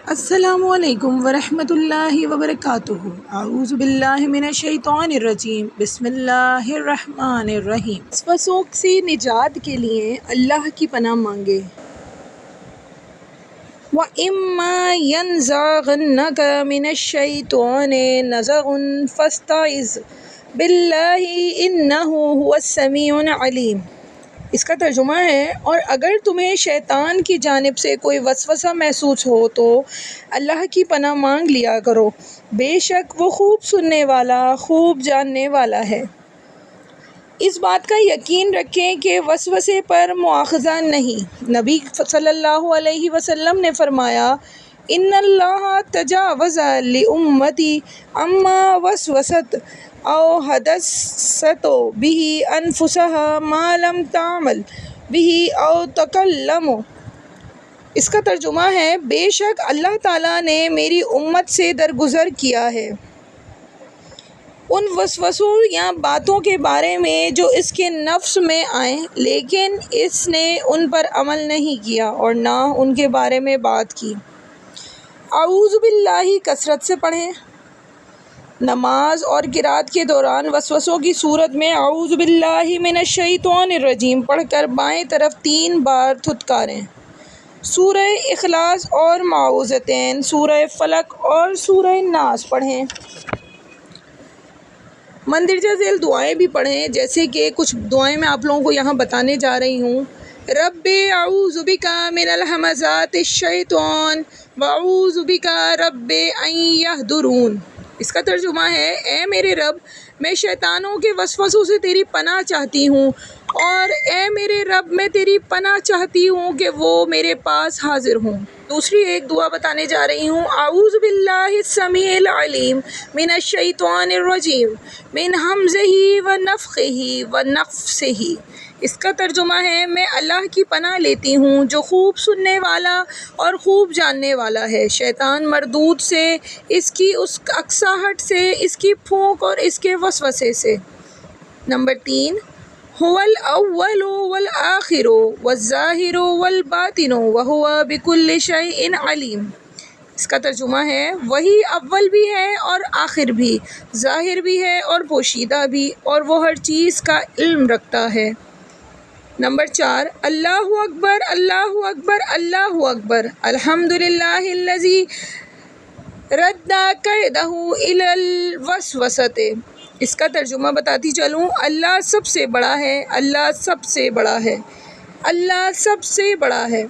السلام علیکم ورحمۃ اللہ وبرکاتہ۔ اعوذ باللہ من الشیطان الرجیم، بسم اللہ الرحمن الرحیم۔ وسوسوں سے نجات کے لیے اللہ کی پناہ مانگے۔ وَإِمَّا يَنزَغَنَّكَ مِنَ الشَّيْطَانِ نَزْغٌ فَاسْتَعِذْ بِاللَّهِ إِنَّهُ هُوَ السَّمِيعُ الْعَلِيمُ۔ اس کا ترجمہ ہے، اور اگر تمہیں شیطان کی جانب سے کوئی وسوسہ محسوس ہو تو اللہ کی پناہ مانگ لیا کرو، بے شک وہ خوب سننے والا، خوب جاننے والا ہے۔ اس بات کا یقین رکھیں کہ وسوسے پر مواخذہ نہیں۔ نبی صلی اللہ علیہ وسلم نے فرمایا، ان اللہ تجاوز لامتی عما وسوست او حدثت به انفسها ما لم تعمل به او تکلم۔ اس کا ترجمہ ہے، بے شک اللہ تعالیٰ نے میری امت سے درگزر کیا ہے ان وسوسوں یا باتوں کے بارے میں جو اس کے نفس میں آئیں لیکن اس نے ان پر عمل نہیں کیا اور نہ ان کے بارے میں بات کی۔ اعوذ باللہ کثرت سے پڑھیں۔ نماز اور قرات کے دوران وسوسوں کی صورت میں اعوذ باللہ من الشیطان الرجیم پڑھ کر بائیں طرف 3 بار دھتکاریں۔ سورہ اخلاص اور معوذتین، سورہ فلق اور سورہ ناس پڑھیں۔ مندرجہ ذیل دعائیں بھی پڑھیں، جیسے کہ کچھ دعائیں میں آپ لوگوں کو یہاں بتانے جا رہی ہوں۔ رب اعوذ بک من الہمزات الشیطان واعوذ بک رب ان یحضرون۔ اس کا ترجمہ ہے، اے میرے رب، میں شیطانوں کے وسوسوں سے تیری پناہ چاہتی ہوں، اور اے میرے رب، میں تیری پناہ چاہتی ہوں کہ وہ میرے پاس حاضر ہوں۔ دوسری ایک دعا بتانے جا رہی ہوں۔ اعوذ باللہ السمیع العلیم من الشیطان الرجیم من ہمزہ ونفخہ ونفثہ۔ اس کا ترجمہ ہے، میں اللہ کی پناہ لیتی ہوں جو خوب سننے والا اور خوب جاننے والا ہے، شیطان مردود سے، اس کی اس اکساہٹ سے، اس کی پھونک اور اس کے وسوسے سے۔ نمبر 3، هو الاول والآخر والظاہر والباطن وهو بكل شیء علیم۔ اس کا ترجمہ ہے، وہی اول بھی ہے اور آخر بھی، ظاہر بھی ہے اور پوشیدہ بھی، اور وہ ہر چیز کا علم رکھتا ہے۔ نمبر 4، اللہ اکبر اللہ اکبر اللہ اکبر، الحمدللہ الذی رد کیدہ الی الوسوسۃ۔ اس کا ترجمہ بتاتی چلوں، اللہ سب سے بڑا ہے، اللہ سب سے بڑا ہے، اللہ سب سے بڑا ہے۔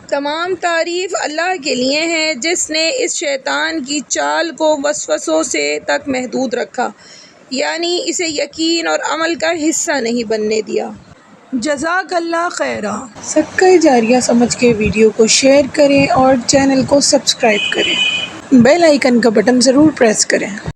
تمام تعریف اللہ کے لیے ہے جس نے اس شیطان کی چال کو وسوسوں سے تک محدود رکھا، یعنی اسے یقین اور عمل کا حصہ نہیں بننے دیا۔ جزاک اللہ خیرا۔ صدقہ جاریہ سمجھ کے ویڈیو کو شیئر کریں اور چینل کو سبسکرائب کریں۔ بیل آئیکن کا بٹن ضرور پریس کریں۔